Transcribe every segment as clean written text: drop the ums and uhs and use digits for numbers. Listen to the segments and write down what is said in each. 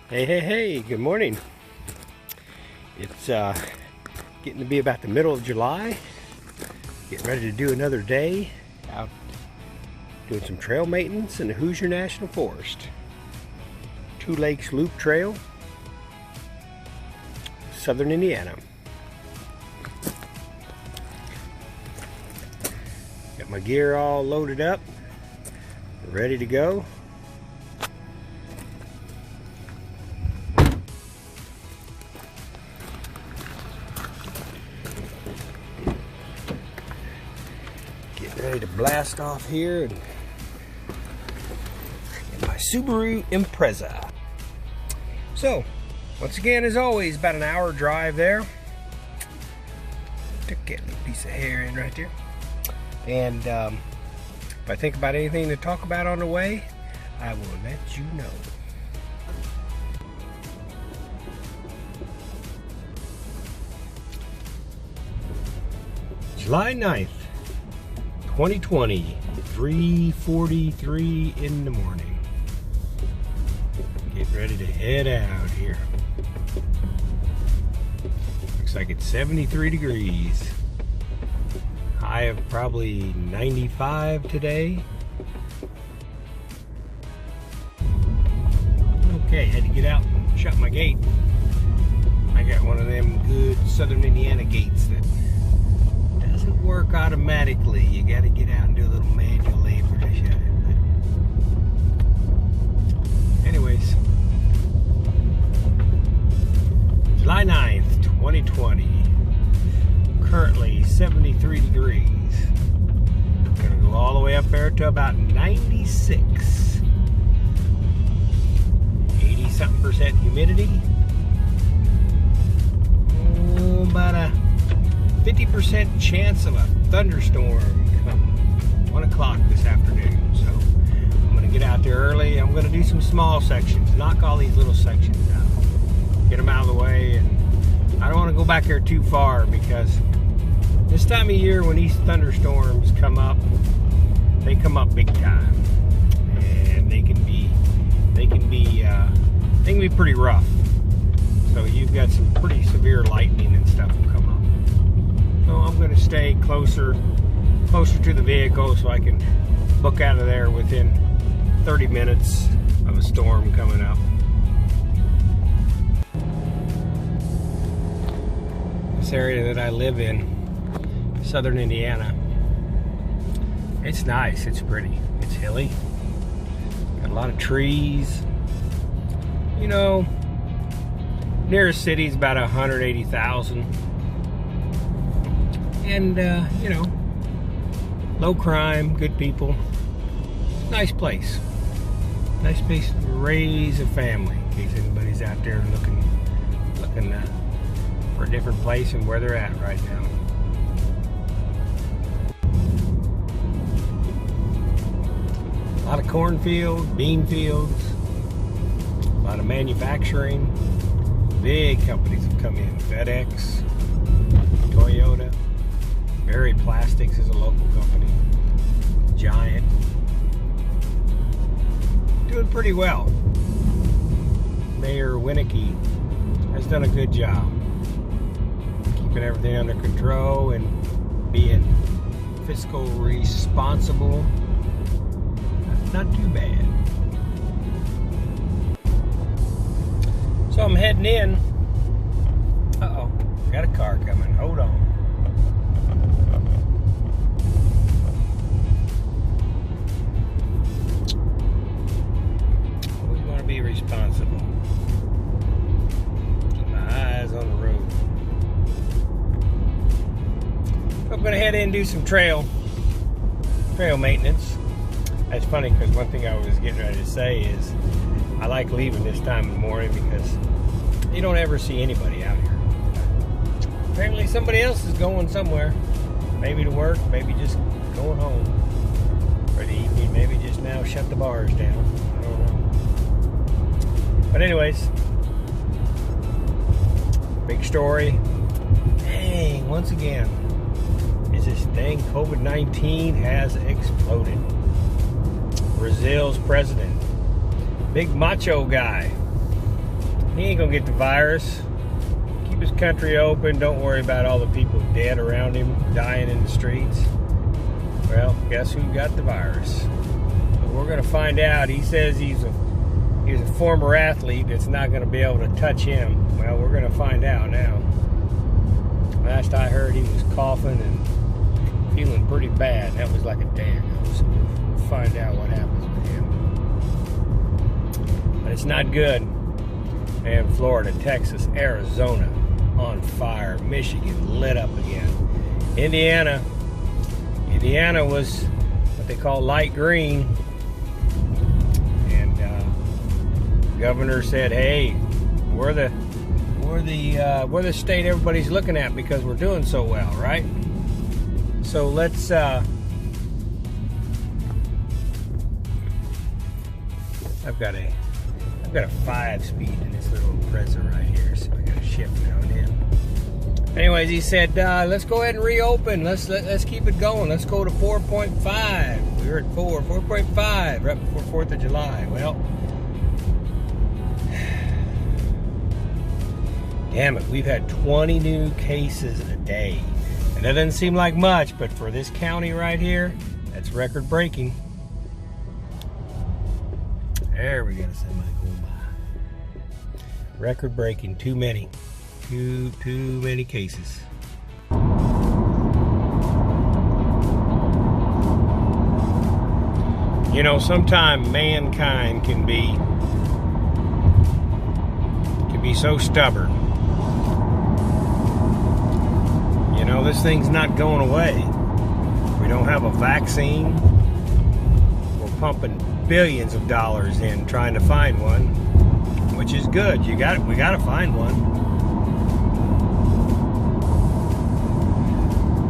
Hey, good morning. It's getting to be about the middle of July. Getting ready to do another day out doing some trail maintenance in the Hoosier National Forest. Two Lakes Loop Trail, Southern Indiana. Got my gear all loaded up, ready to go. Ready to blast off here in my Subaru Impreza. So, once again, as always, about an hour drive there. Took a little piece of hair in right there. And if I think about anything to talk about on the way, I will let you know. July 9th. 2020, 3:43 in the morning. Get ready to head out here. Looks like it's 73 degrees. High of probably 95 today. Okay, had to get out and shut my gate. I got one of them good Southern Indiana gates that doesn't work automatically. You got to get out and do a little manual labor to shut it. But anyways, July 9th, 2020. Currently 73 degrees. Gonna go all the way up there to about 96. 80-something% humidity. Oh, about a 50% chance of a thunderstorm come 1 o'clock this afternoon. So I'm going to get out there early. I'm going to do some small sections, knock all these little sections out, get them out of the way. And I don't want to go back there too far because this time of year when these thunderstorms come up, they come up big time, and they can be pretty rough. So you've got some pretty severe lightning and stuff will come up. So I'm going to stay closer to the vehicle so I can book out of there within 30 minutes of a storm coming up. This area that I live in, Southern Indiana, it's nice, it's pretty, it's hilly, got a lot of trees. You know, nearest city's about 180,000. And, you know, low crime, good people. Nice place. Nice place to raise a family, in case anybody's out there looking for a different place and where they're at right now. A lot of cornfields, bean fields, a lot of manufacturing. Big companies have come in. FedEx, Toyota. Berry Plastics is a local company. Giant. Doing pretty well. Mayor Winnicky has done a good job keeping everything under control and being fiscal responsible. Not too bad. So I'm heading in. Uh-oh, got a car coming. Hold on. Be responsible. Keep my eyes on the road. I'm going to head in and do some trail maintenance. That's funny because one thing I was getting ready to say is I like leaving this time in the morning because you don't ever see anybody out here. Apparently somebody else is going somewhere. Maybe to work, maybe just going home for the evening, maybe just now shut the bars down. I don't know. But anyways, big story. Dang, once again, is this dang COVID-19 has exploded. Brazil's president, big macho guy, He ain't gonna get the virus. Keep his country open. Don't worry about all the people dead around him, dying in the streets. Well, guess who got the virus? But we're gonna find out. He says he's a former athlete that's not gonna be able to touch him. Well, we're gonna find out now. Last I heard, he was coughing and feeling pretty bad. That was like a day ago. So we'll find out what happens with him. But it's not good. And Florida, Texas, Arizona on fire. Michigan lit up again. Indiana was what they call light green. And the governor said, "Hey, we're the state everybody's looking at because we're doing so well, right? So let's I've got a 5-speed in this little Impreza right here, so I got to shift now and then. Anyways, he said, let's go ahead and reopen. Let's keep it going. Let's go to 4.5. We were at 4.5 right before 4th of July. Well, damn it, we've had 20 new cases a day. And that doesn't seem like much, but for this county right here, that's record breaking. There we got somebody going by. Record breaking, too many. Too many cases. You know, sometimes mankind can be so stubborn. You know, this thing's not going away. We don't have a vaccine. We're pumping billions of dollars in trying to find one, which is good. We got to find one.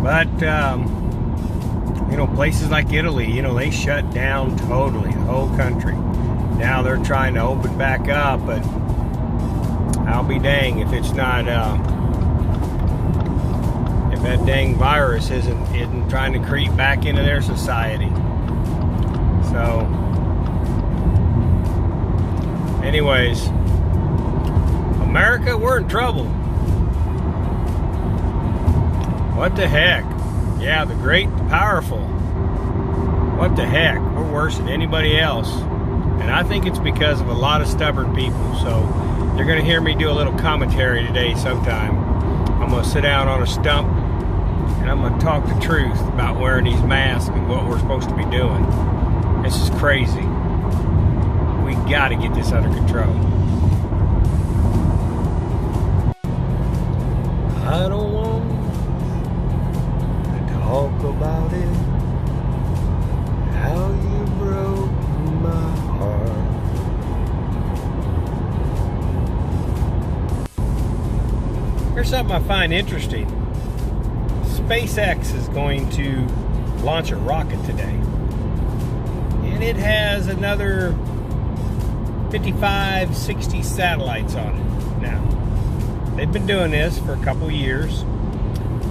But you know, places like Italy, you know, they shut down totally the whole country. Now they're trying to open back up, but I'll be dang if it's not if that dang virus isn't trying to creep back into their society. So anyways, America, we're in trouble. What the heck? Yeah, the great, the powerful. What the heck? We're worse than anybody else. And I think it's because of a lot of stubborn people. So you're going to hear me do a little commentary today sometime. I'm going to sit down on a stump and I'm going to talk the truth about wearing these masks and what we're supposed to be doing. This is crazy. We got to get this under control. I don't want to talk about it, how you broke my heart. Here's something I find interesting. SpaceX is going to launch a rocket today. And it has another 55, 60 satellites on it. Now, they've been doing this for a couple years.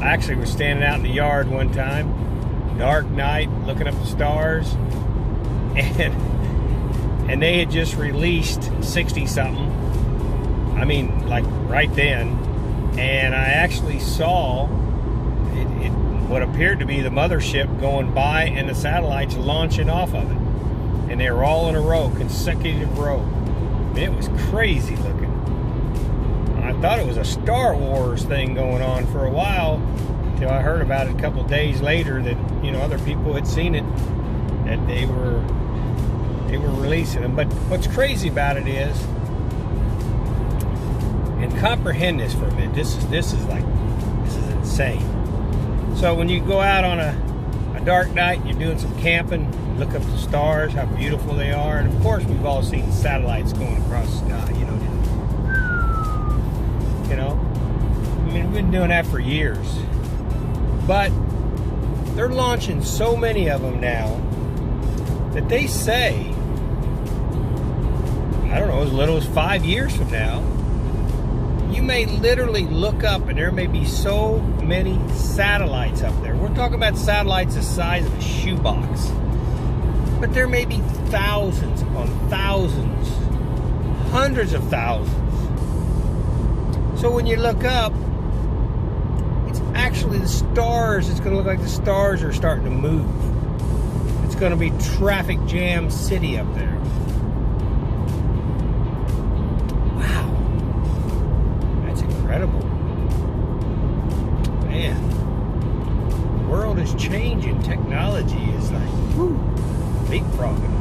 I actually was standing out in the yard one time, dark night, looking up the stars, and they had just released 60-something. I mean, like right then. And I actually saw what appeared to be the mothership going by and the satellites launching off of it. And they were all in a row, consecutive row. And it was crazy looking. I thought it was a Star Wars thing going on for a while until I heard about it a couple of days later that, you know, other people had seen it, that they were releasing them. But what's crazy about it is, and comprehend this for a minute, this is insane. So when you go out on a dark night and you're doing some camping, you look up the stars, how beautiful they are, and of course we've all seen satellites going across the sky, you know, I mean, we've been doing that for years. But they're launching so many of them now that they say, I don't know, as little as 5 years from now, you may literally look up and there may be so many satellites up there. We're talking about satellites the size of a shoebox. But there may be thousands upon thousands, hundreds of thousands So when you look up, it's actually the stars. It's going to look like the stars are starting to move. It's going to be traffic jam city up there. Wow. That's incredible. Man. The world is changing. Technology is like, whoo, leapfrogging.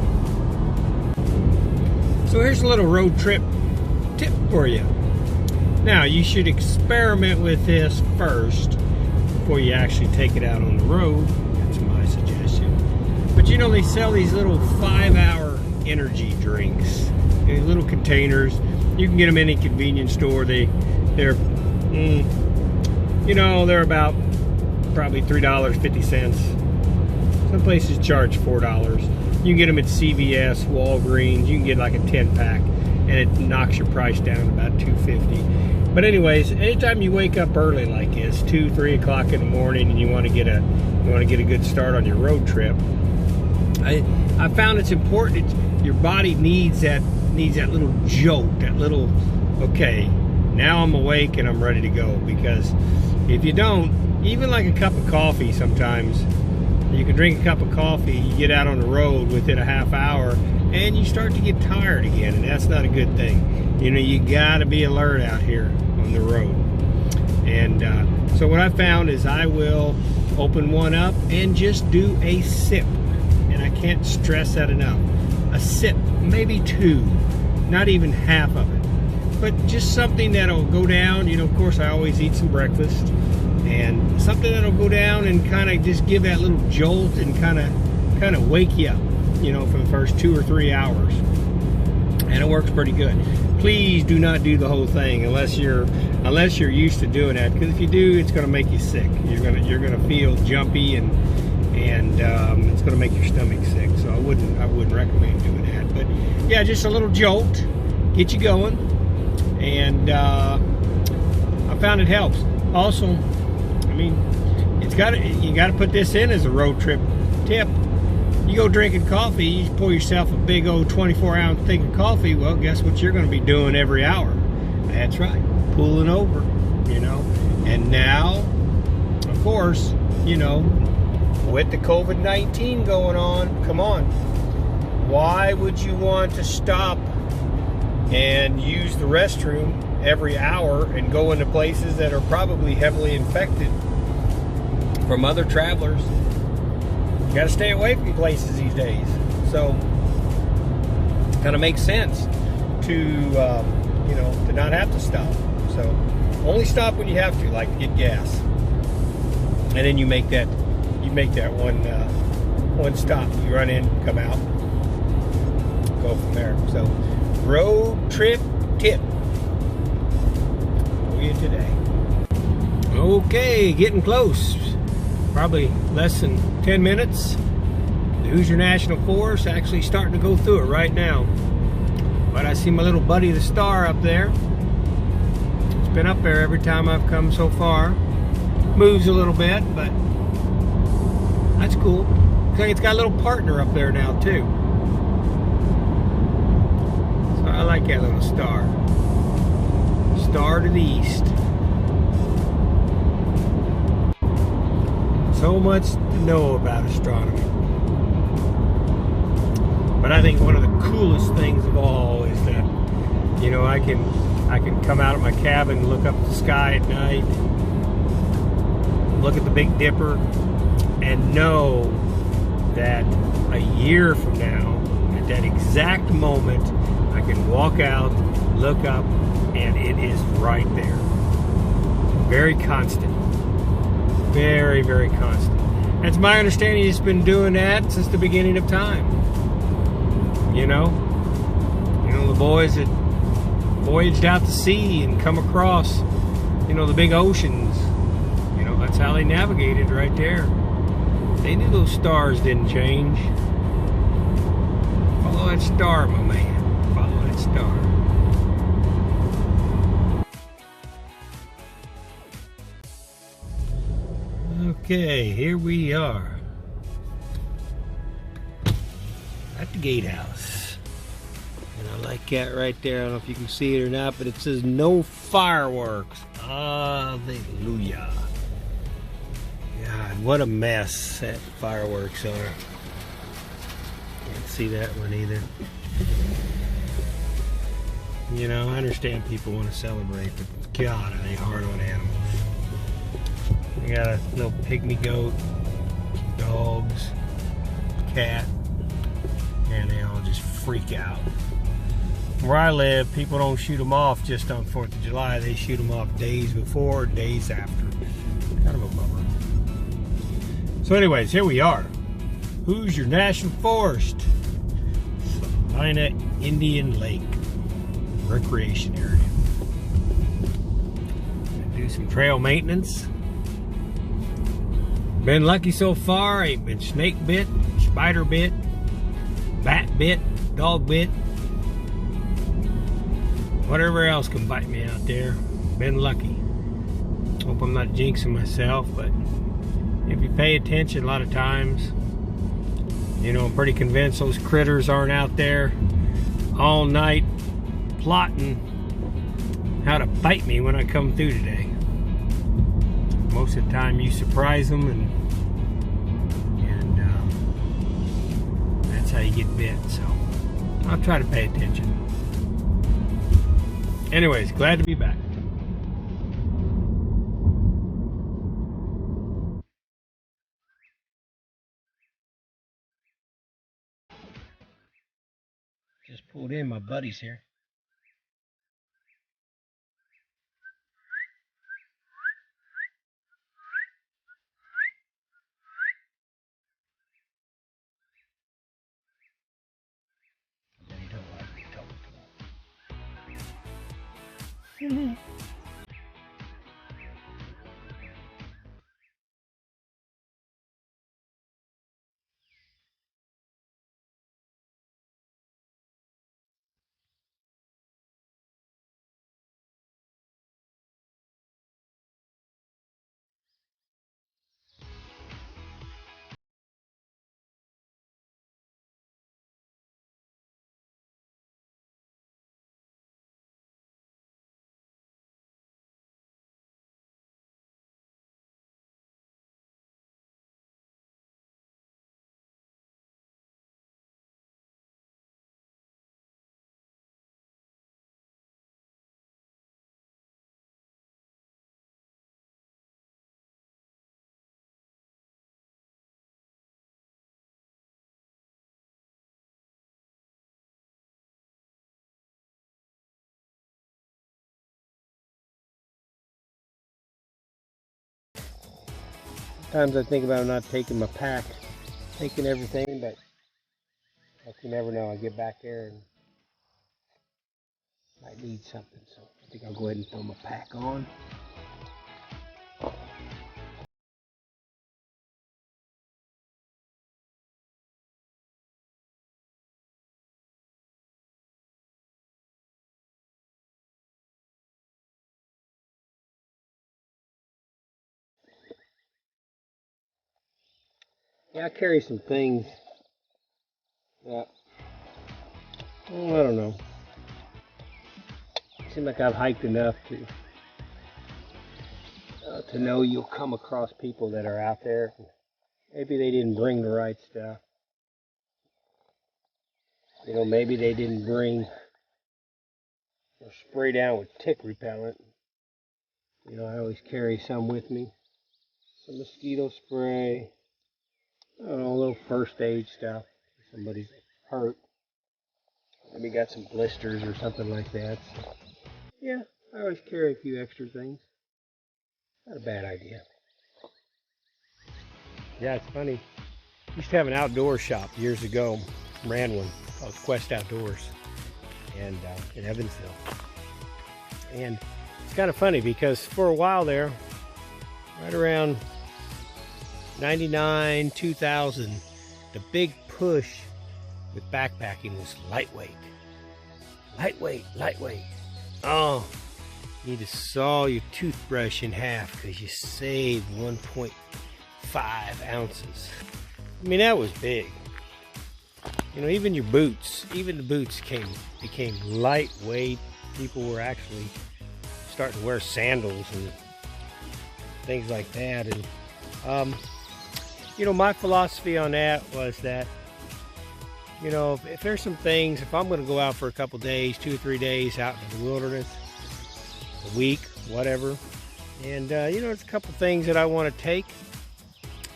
So here's a little road trip tip for you. Now, you should experiment with this first before you actually take it out on the road. That's my suggestion. But you know, they sell these little 5-hour energy drinks in little containers. You can get them in any convenience store. They're about probably $3.50. Some places charge $4. You can get them at CVS, Walgreens. You can get like a 10-pack, and it knocks your price down about $2.50. But anyways, anytime you wake up early like this, 2-3 o'clock in the morning, and you want to get a good start on your road trip, I found it's important. Your body needs that little jolt, that little, okay, now I'm awake and I'm ready to go. Because if you don't, even like a cup of coffee, sometimes you can drink a cup of coffee, you get out on the road within a half hour, and you start to get tired again, and that's not a good thing. You know, you got to be alert out here on the road. And so what I found is I will open one up and just do a sip. And I can't stress that enough. A sip, maybe 2, not even half of it. But just something that'll go down. You know, of course, I always eat some breakfast. And something that'll go down and kind of just give that little jolt and kind of wake you up, you know, for the first 2 or 3 hours. And it works pretty good. Please do not do the whole thing unless you're used to doing that, because if you do, it's going to make you sick. You're gonna feel jumpy, and it's going to make your stomach sick. So I wouldn't recommend doing that. But yeah, just a little jolt, get you going, and I found it helps. Also, I mean, you got to put this in as a road trip tip. You go drinking coffee, you pour yourself a big old 24-ounce thing of coffee, well, guess what you're going to be doing every hour? That's right, pulling over, you know. And now, of course, you know, with the COVID-19 going on, come on, why would you want to stop and use the restroom every hour and go into places that are probably heavily infected from other travelers? You got to stay away from places these days. So it kind of makes sense to to not have to stop. So only stop when you have to, like to get gas, and then you make that one stop. You run in, come out, go from there. So road trip tip for you today. Okay, getting close. Probably less than 10 minutes. The Hoosier National Forest actually starting to go through it right now. But I see my little buddy the star up there. It's been up there every time I've come so far. Moves a little bit, but that's cool. Looks like it's got a little partner up there now too. So I like that little star. Star to the east. So much to know about astronomy. But I think one of the coolest things of all is that, you know, I can come out of my cabin and look up at the sky at night, look at the Big Dipper, and know that a year from now, at that exact moment, I can walk out, look up, and it is right there. Very constant. Very, very constant. And it's my understanding it's been doing that since the beginning of time. You know, the boys that voyaged out to sea and come across, you know, the big oceans. You know, that's how they navigated right there. They knew those stars didn't change. Follow that star, my man. Follow that star. Okay, here we are at the gatehouse, and like that right there. I don't know if you can see it or not, but it says no fireworks. Hallelujah. God, what a mess that fireworks are. Can't see that one either. You know, I understand people want to celebrate, but God, are they hard on animals. We got a little pygmy goat, dogs, cat, and they all just freak out. Where I live, people don't shoot them off just on 4th of July. They shoot them off days before or days after. Kind of a bummer. So anyways, here we are. Hoosier National Forest. Salina Indian Lake Recreation Area. Gonna do some trail maintenance. Been lucky so far. Ain't been snake bit, spider bit, bat bit, dog bit, whatever else can bite me out there. Been lucky. Hope I'm not jinxing myself, but if you pay attention a lot of times, you know, I'm pretty convinced those critters aren't out there all night plotting how to bite me when I come through today. Most of the time you surprise them and that's how you get bit. So I'll try to pay attention. Anyways, glad to be back. Just pulled in, my buddy's here. He don't like me talking to him. Sometimes I think about not taking my pack, taking everything, but you never know. I get back there and might need something, so I think I'll go ahead and throw my pack on. Yeah, I carry some things that, I don't know. It seems like I've hiked enough to know you'll come across people that are out there. Maybe they didn't bring the right stuff. You know, maybe they didn't bring or spray down with tick repellent. You know, I always carry some with me. Some mosquito spray. I don't know, a little first aid stuff. If somebody's hurt. Maybe got some blisters or something like that. So, yeah, I always carry a few extra things. Not a bad idea. Yeah, it's funny. Used to have an outdoor shop years ago. Ran one called Quest Outdoors, and in Evansville. And it's kind of funny because for a while there, right around 99, 2000, the big push with backpacking was lightweight. Lightweight. Oh, you need to saw your toothbrush in half because you saved 1.5 ounces. I mean, that was big. You know, even your boots, even the boots became lightweight. People were actually starting to wear sandals and things like that. And you know, my philosophy on that was that, you know, if there's some things, if I'm going to go out for a couple days, 2 or 3 days out in the wilderness, a week, whatever, and you know, there's a couple things that I want to take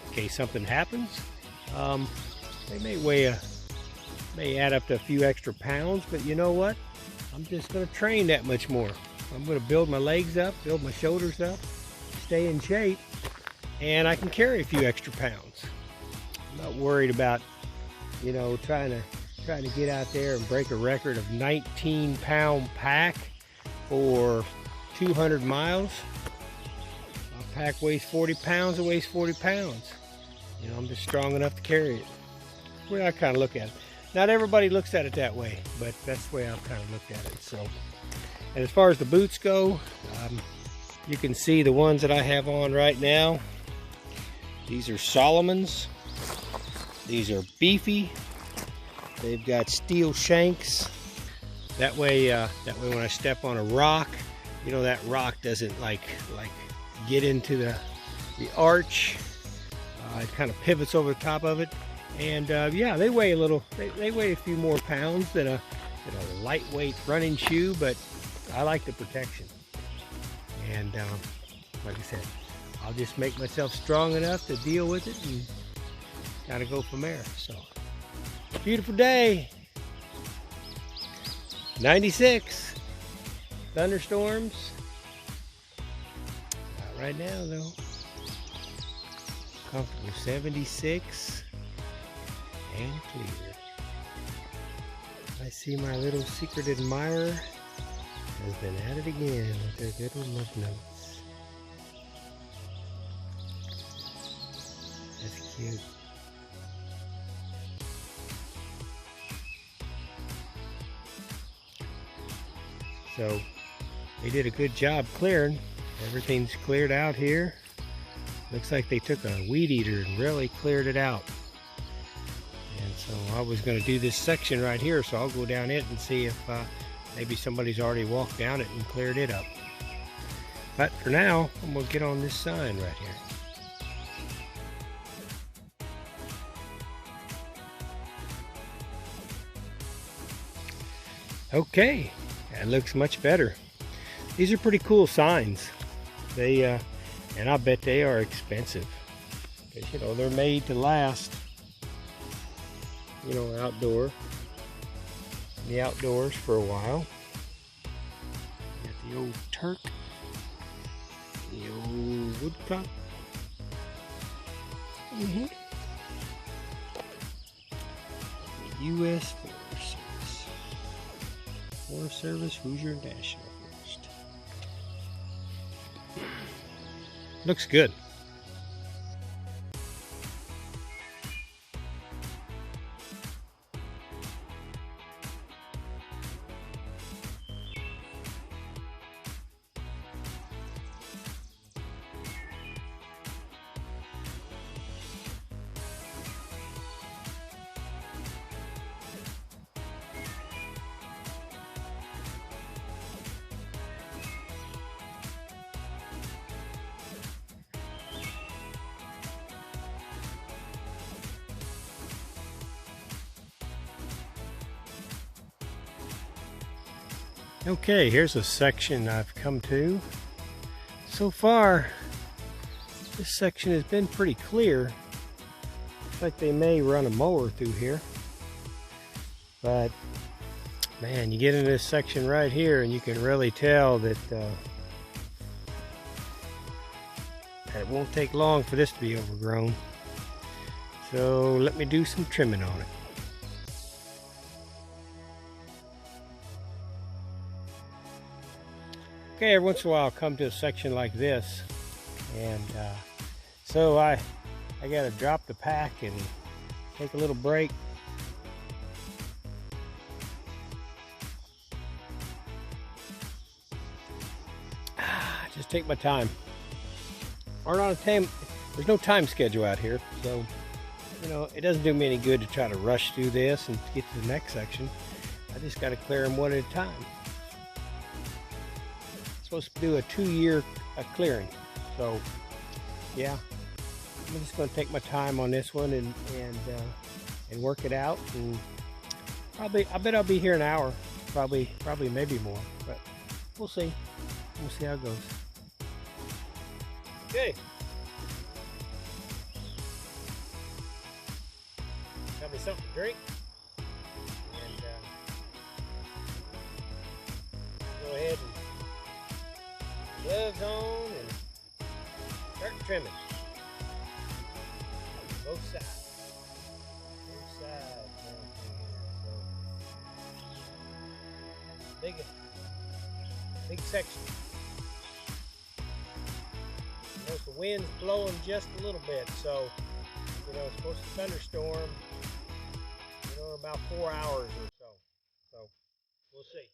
in case something happens. They may add up to a few extra pounds, but you know what? I'm just going to train that much more. I'm going to build my legs up, build my shoulders up, stay in shape, and I can carry a few extra pounds. I'm not worried about, you know, trying to get out there and break a record of 19-pound pack for 200 miles. My pack weighs 40 pounds, it weighs 40 pounds. You know, I'm just strong enough to carry it. That's the way I kind of look at it. Not everybody looks at it that way, but that's the way I've kind of looked at it. So, and as far as the boots go, you can see the ones that I have on right now. These are Solomon's. These are beefy. They've got steel shanks. That way when I step on a rock, you know, that rock doesn't like get into the arch. It kind of pivots over the top of it. And yeah, they weigh a little. They weigh a few more pounds than a lightweight running shoe, but I like the protection. And like I said, I'll just make myself strong enough to deal with it and kind of go from there. So, beautiful day. 96. Thunderstorms. Not right now though. Comfortable 76. And clear. I see my little secret admirer has been at it again with their little love notes. That's cute. So they did a good job clearing. Everything's cleared out here. Looks like they took a weed eater and really cleared it out. And so I was going to do this section right here, so I'll go down it and see if maybe somebody's already walked down it and cleared it up. But for now, I'm going to get on this sign right here. Okay, that looks much better. These are pretty cool signs. They and I bet they are expensive, because you know they're made to last. You know, the outdoors for a while. Got the old Turk, the old woodcock. The U.S. Forest Service, Hoosier National Forest. Looks good. Okay, here's a section I've come to. So far, this section has been pretty clear. Looks like they may run a mower through here. But, man, you get into this section right here and you can really tell that it won't take long for this to be overgrown. So let me do some trimming on it. Okay, every once in a while I'll come to a section like this, and so I gotta drop the pack and take a little break. Just take my time. Or not a time. There's no time schedule out here, so you know, it doesn't do me any good to try to rush through this and get to the next section. I just got to clear them one at a time. I'm supposed to do a 2-year clearing. So, yeah, I'm just going to take my time on this one and work it out. And probably, I bet I'll be here an hour. Probably maybe more. But we'll see. We'll see how it goes. Okay. Got me something to drink. And go ahead and gloves on and start trimming. Both sides. Both sides down through here. So big section. Notice the wind's blowing just a little bit, so you know it's supposed to thunderstorm, you know, in about 4 hours or so. So we'll see.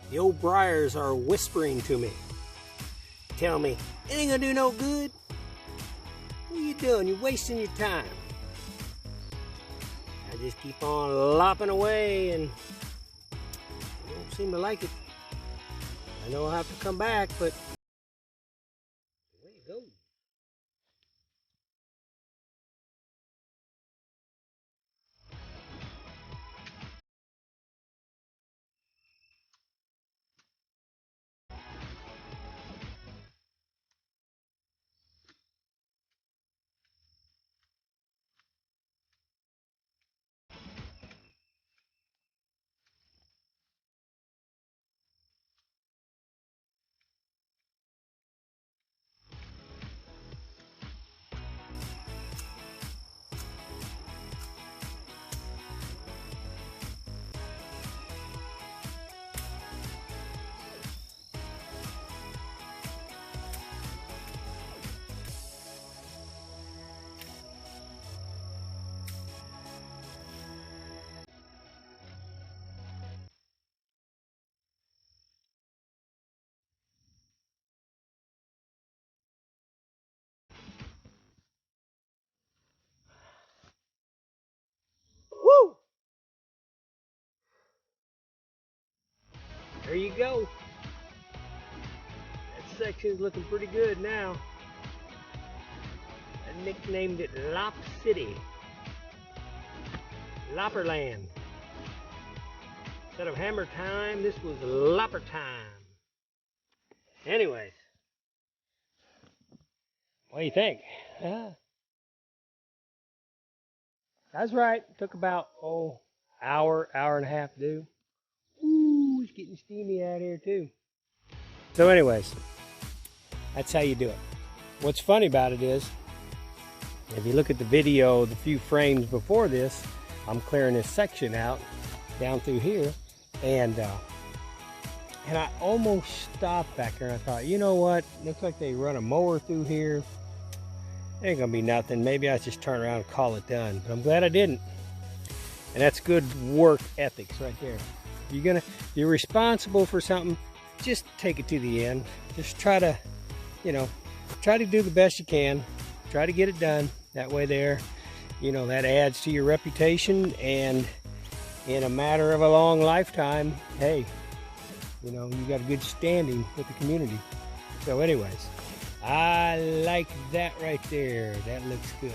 The old briars are whispering to me. Tell me, it ain't gonna do no good. What are you doing? You're wasting your time. I just keep on lopping away and I don't seem to like it. I know I'll have to come back, but the way it goes. Woo! There you go. That section's looking pretty good now. I nicknamed it Lop City. Lopperland. Instead of hammer time, this was lopper time. Anyways, what do you think? That's right. Took about, hour and a half to do. Ooh, it's getting steamy out here too. So anyways, that's how you do it. What's funny about it is, if you look at the video, the few frames before this, I'm clearing this section out down through here, and I almost stopped back there and I thought, you know what, looks like they run a mower through here. Ain't gonna be nothing. Maybe I just turn around and call it done, but I'm glad I didn't. And that's good work ethics right there. You're responsible for something, just take it to the end. Just try to, try to do the best you can. Try to get it done. That way there, that adds to your reputation, and in a matter of a long lifetime, hey, you got a good standing with the community. So anyways, I like that right there. That looks good.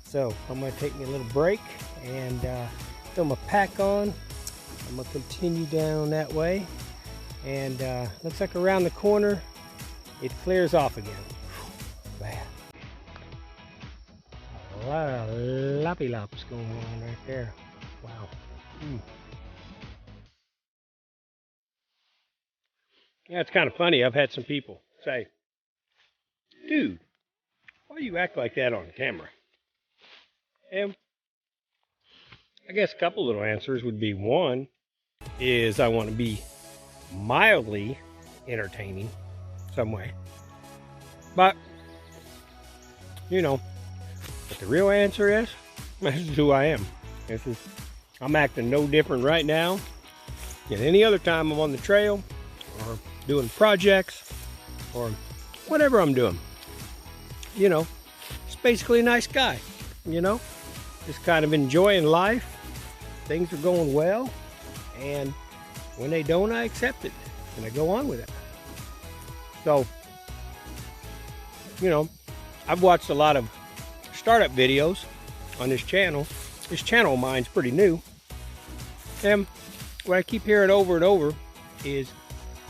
So I'm gonna take me a little break and throw my pack on. I'm gonna continue down that way, and looks like around the corner it clears off again. Bad. A lot of loppy lops going on right there. Wow. Yeah, it's kind of funny. I've had some people say, dude, why do you act like that on camera? And I guess a couple little answers would be, one is I want to be mildly entertaining some way. But, you know, but the real answer is, this is who I am. I'm acting no different right now than any other time I'm on the trail or doing projects or whatever I'm doing. You know, just basically a nice guy, you know, just kind of enjoying life. Things are going well, and when they don't, I accept it and I go on with it. So, you know, I've watched a lot of startup videos on this channel. This channel of mine's pretty new, and what I keep hearing over and over is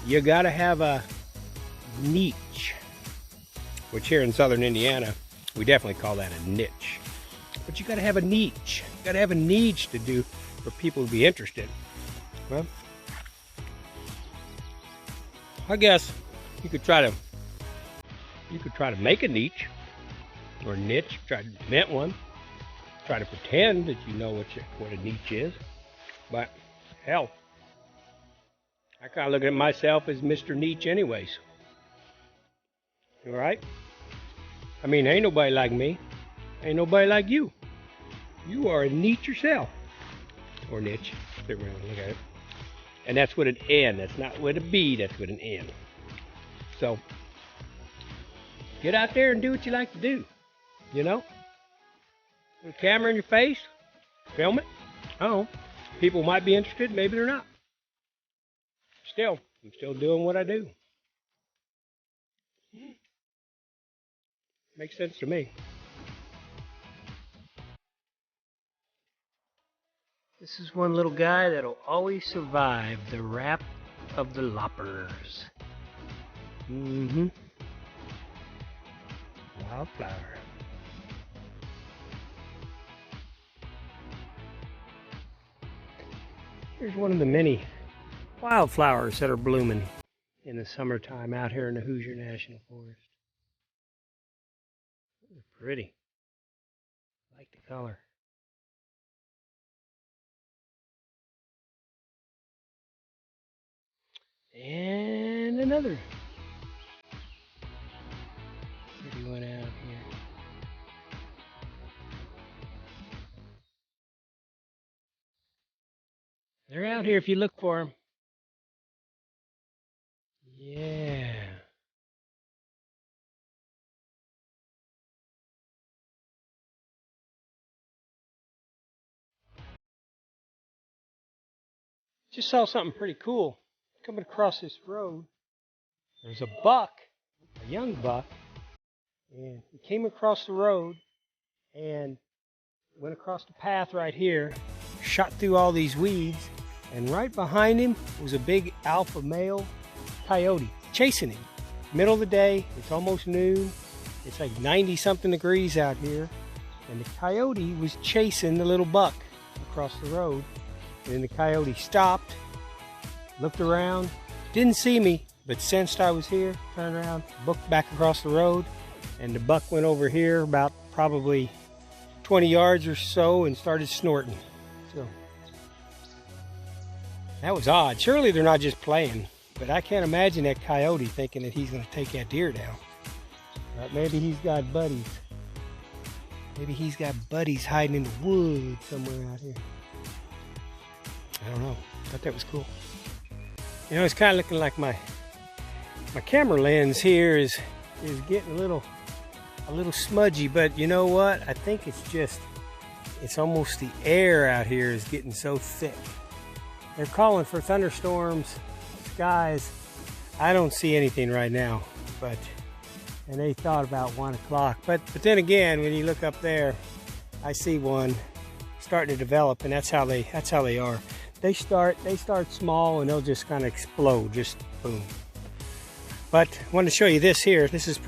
you gotta have a niche, which here in southern Indiana we definitely call that a niche. But you gotta have a niche. You gotta have a niche to do for people to be interested. Well, I guess you could try to make a niche or niche, try to invent one, try to pretend that you know what a niche is. But hell, I kind of look at myself as Mr. Niche anyways. All right? I mean, ain't nobody like me. Ain't nobody like you. You are a niche yourself. Or niche, if they really look at it. And that's with an N. That's not with a B, that's with an N. So, get out there and do what you like to do. You know? With a camera in your face, film it. Oh, people might be interested, maybe they're not. Still, I'm still doing what I do. Makes sense to me. This is one little guy that'll always survive the wrath of the loppers. Wildflower. Here's one of the many wildflowers that are blooming in the summertime out here in the Hoosier National Forest. They're pretty. I like the color. And another pretty one out here. They're out here if you look for them. Yeah. Just saw something pretty cool coming across this road. There's a buck, a young buck, and he came across the road and went across the path right here, shot through all these weeds, and right behind him was a big alpha male coyote chasing him. Middle of the day, it's almost noon, it's like 90-something degrees out here, and the coyote was chasing the little buck across the road. And then the coyote stopped, looked around, didn't see me, but sensed I was here, turned around, booked back across the road, and the buck went over here about probably 20 yards or so and started snorting. So that was odd. Surely they're not just playing, but I can't imagine that coyote thinking that he's going to take that deer down. But maybe he's got buddies. Maybe he's got buddies hiding in the woods somewhere out here. I don't know. I thought that was cool. You know, it's kind of looking like my camera lens here is getting a little smudgy, but you know what? I think it's almost the air out here is getting so thick. They're calling for thunderstorms, skies. I don't see anything right now, and they thought about 1 o'clock. But then again, when you look up there, I see one starting to develop, and that's how they are. They start small and they'll just kind of explode, just boom. But I wanted to show you this here. This is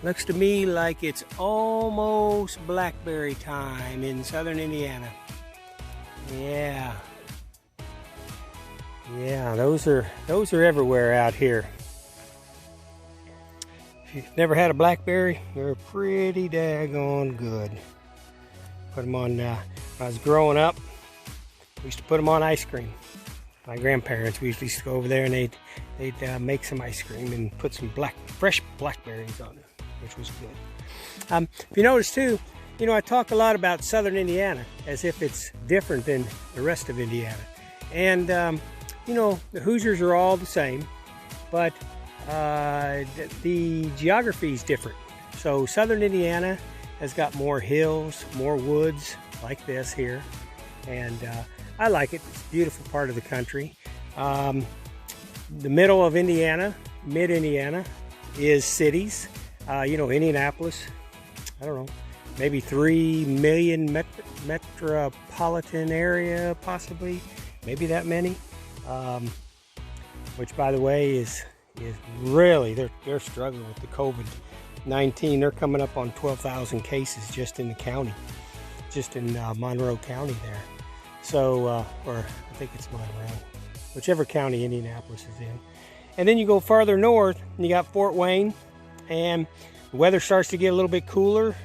looks to me like it's almost blackberry time in southern Indiana. Yeah, those are everywhere out here. If you've never had a blackberry, they're pretty daggone good. Put them on, when I was growing up, we used to put them on ice cream. My grandparents, we used to go over there and they'd make some ice cream and put some fresh blackberries on it, which was good. If you notice too, you know, I talk a lot about southern Indiana as if it's different than the rest of Indiana. And, you know, the Hoosiers are all the same, but the geography is different. So southern Indiana has got more hills, more woods like this here. And I like it. It's a beautiful part of the country. The middle of Indiana, mid-Indiana, is cities. You know, Indianapolis, I don't know, maybe 3 million metropolitan area, possibly, maybe that many. Which, by the way, is really, they're struggling with the COVID-19. They're coming up on 12,000 cases just in the county, just in Monroe County there. So, or I think it's Monroe, whichever county Indianapolis is in. And then you go farther north, and you got Fort Wayne, and the weather starts to get a little bit cooler.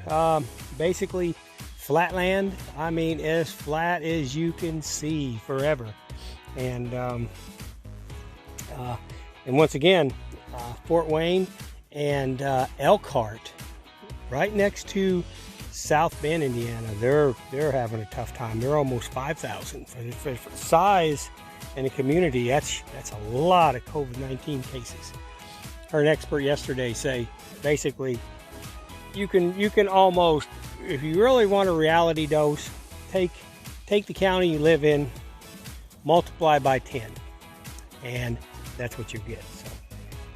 Basically, flatland. I mean, as flat as you can see forever. And once again, Fort Wayne and Elkhart, right next to South Bend, Indiana, they're having a tough time. They're almost 5,000 for size in the community. That's a lot of COVID-19 cases. Heard an expert yesterday say, basically, you can almost, if you really want a reality dose, take the county you live in, multiply by 10, and that's what you get. So,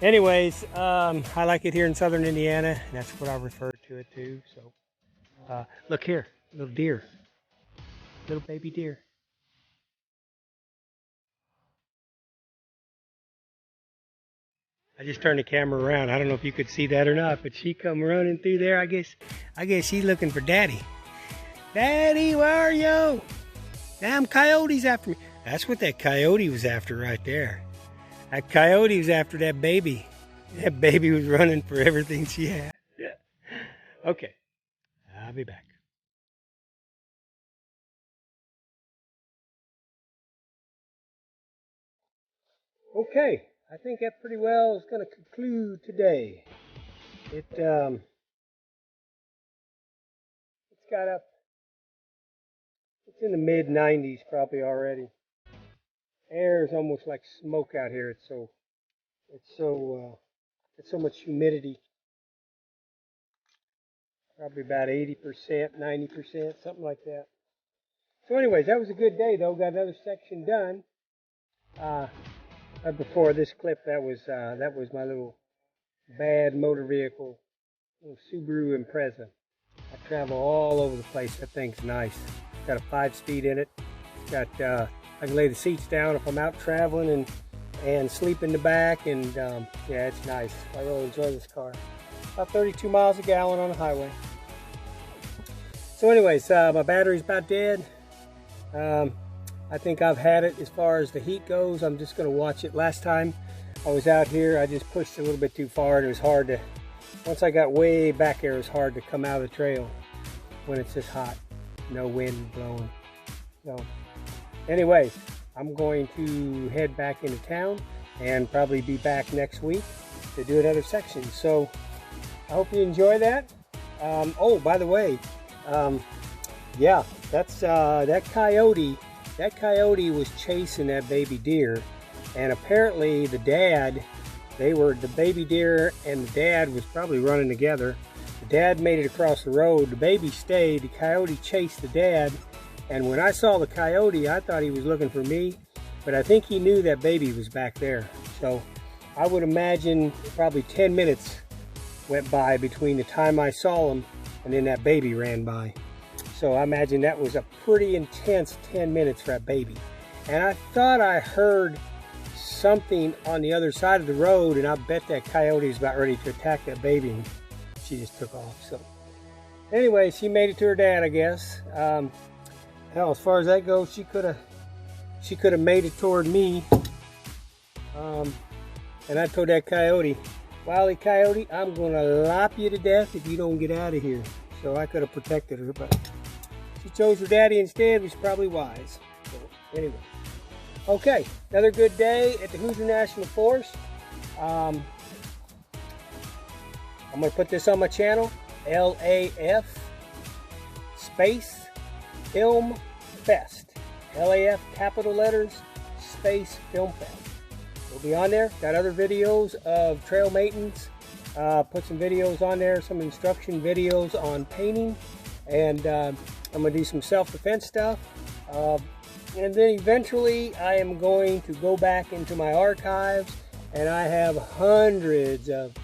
anyways, I like it here in southern Indiana, and that's what I refer to it to. So. Look here, little deer, little baby deer. I just turned the camera around. I don't know if you could see that or not, but she come running through there. I guess she's looking for Daddy. Daddy, where are you? Damn coyote's after me. That's what that coyote was after right there. That coyote was after that baby. That baby was running for everything she had. Yeah. Okay. I'll be back. Okay, I think that pretty well is going to conclude today. It's got up. It's in the mid 90s probably already. Air is almost like smoke out here. It's so much humidity. Probably about 80%, 90%, something like that. So anyways, that was a good day though. Got another section done. Before this clip, that was my little bad motor vehicle, little Subaru Impreza. I travel all over the place. That thing's nice. It's got a 5-speed in it. It's got I can lay the seats down if I'm out traveling and sleep in the back. And yeah, it's nice. I really enjoy this car. About 32 miles a gallon on the highway. So anyways, my battery's about dead. I think I've had it as far as the heat goes. I'm just going to watch it. Last time I was out here, I just pushed a little bit too far, and it was hard to, once I got way back there, it was hard to come out of the trail when it's this hot. No wind blowing. So anyways, I'm going to head back into town and probably be back next week to do another section. So I hope you enjoy that. Oh, by the way, yeah, that's that coyote. That coyote was chasing that baby deer, and apparently the baby deer and the dad was probably running together. The dad made it across the road. The baby stayed. The coyote chased the dad, and when I saw the coyote, I thought he was looking for me, but I think he knew that baby was back there. So I would imagine probably 10 minutes went by between the time I saw him and then that baby ran by. So I imagine that was a pretty intense 10 minutes for a baby. And I thought I heard something on the other side of the road, and I bet that coyote is about ready to attack that baby, and she just took off. So anyway, she made it to her dad, I guess. Hell, as far as that goes, she could have made it toward me. And I told that coyote, "Wile E. Coyote, I'm gonna lop you to death if you don't get out of here." So I could have protected her, but she chose her daddy instead, which is probably wise. So anyway, okay, another good day at the Hoosier National Forest. I'm gonna put this on my channel, LAF space Film Fest. LAF capital letters space Film Fest. It'll be on there. Got other videos of trail maintenance. Put some videos on there, some instruction videos on painting, and I'm gonna do some self-defense stuff. And then eventually I am going to go back into my archives, and I have hundreds of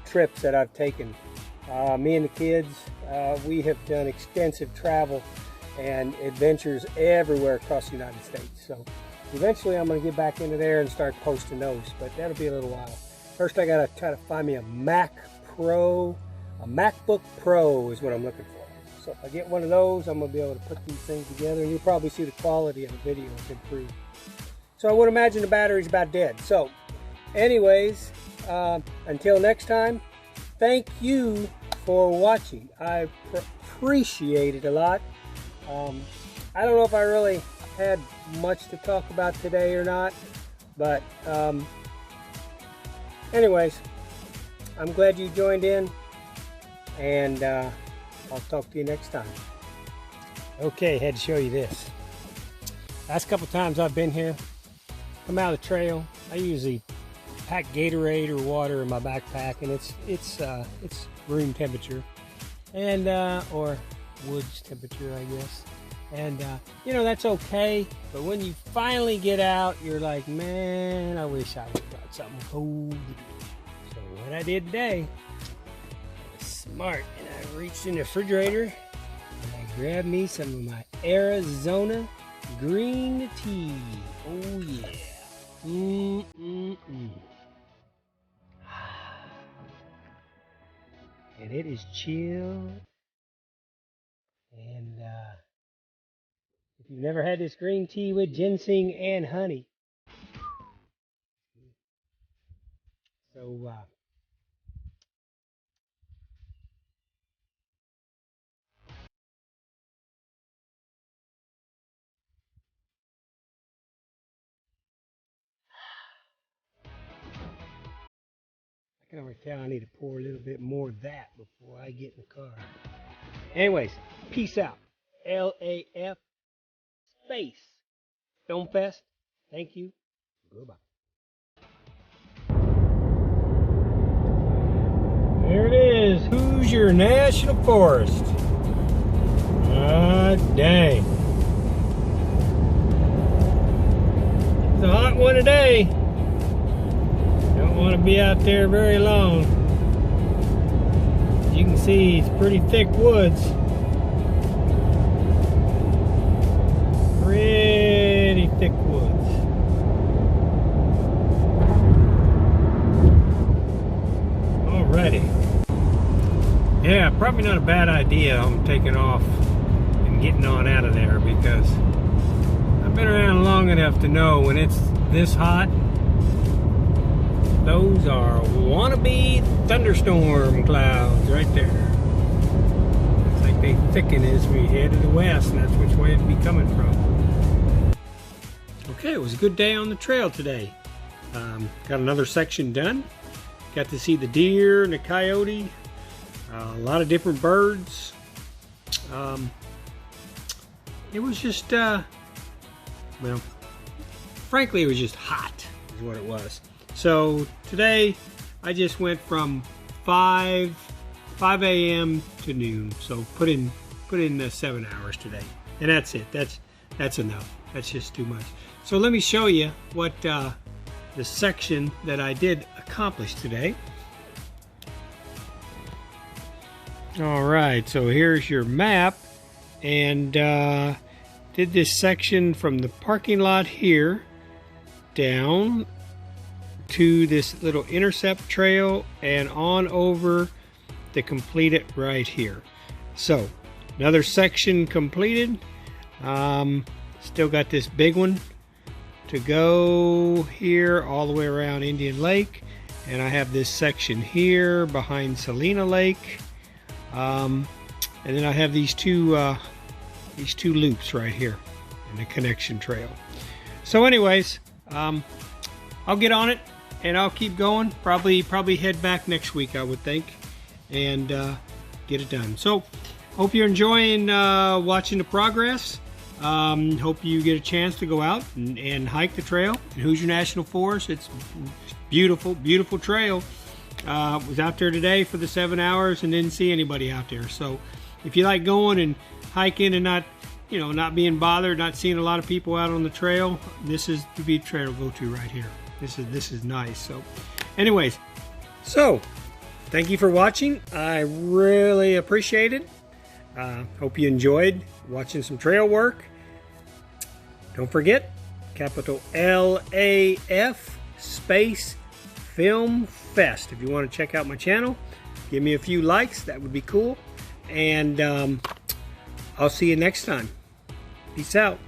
trips that I've taken. Me and the kids, we have done extensive travel and adventures everywhere across the United States. So eventually I'm going to get back into there and start posting those, but that'll be a little while. First I got to try to find me a MacBook Pro is what I'm looking for. So if I get one of those, I'm going to be able to put these things together, and you'll probably see the quality of the video is improved. So I would imagine the battery's about dead. So anyways, until next time, thank you for watching. I appreciate it a lot. I don't know if I really had much to talk about today or not, but anyways, I'm glad you joined in, and I'll talk to you next time. Okay, had to show you this. Last couple times I've been here, come out of the trail, I usually pack Gatorade or water in my backpack, and it's room temperature, and or woods temperature, I guess. And you know, that's okay, but when you finally get out, you're like, man, I wish I would have brought something cold to do. So what I did today, I was smart, and I reached in the refrigerator and I grabbed me some of my Arizona green tea. Oh yeah. And it is chilled. And if you've never had this green tea with ginseng and honey, so I can already tell I need to pour a little bit more of that before I get in the car. Anyways, peace out. LAF space Film Fest. Thank you. Goodbye. There it is, Hoosier National Forest. Ah, dang. It's a hot one today. Don't want to be out there very long. As you can see, it's pretty thick woods. Pretty thick woods. Alrighty. Yeah, probably not a bad idea. I'm taking off and getting on out of there, because I've been around long enough to know when it's this hot, those are wannabe thunderstorm clouds right there. Looks like they thicken as we head to the west, and that's which way it'd be coming from. Okay, it was a good day on the trail today. Got another section done. Got to see the deer and the coyote, a lot of different birds. It was just, well, frankly, it was just hot, is what it was. So today I just went from 5 a.m. to noon. So put in the 7 hours today, and that's it. That's enough. That's just too much. So let me show you what the section that I did accomplish today. All right. So here's your map. and did this section from the parking lot here down to this little intercept trail and on over to complete it right here. So another section completed. Still got this big one to go here all the way around Indian Lake, and I have this section here behind Salina Lake, and then I have these two loops right here in the connection trail. So anyways, I'll get on it and I'll keep going. Probably head back next week, I would think, and get it done. So hope you're enjoying watching the progress. Hope you get a chance to go out and hike the trail in Hoosier National Forest. It's beautiful, beautiful trail. Was out there today for the 7 hours and didn't see anybody out there. So if you like going and hiking and not being bothered, not seeing a lot of people out on the trail, this is the beach trail to go to right here. This is nice. So anyways, so thank you for watching. I really appreciate it. Hope you enjoyed watching some trail work. Don't forget, capital LAF space Film Fest. If you want to check out my channel, give me a few likes, that would be cool. And I'll see you next time. Peace out.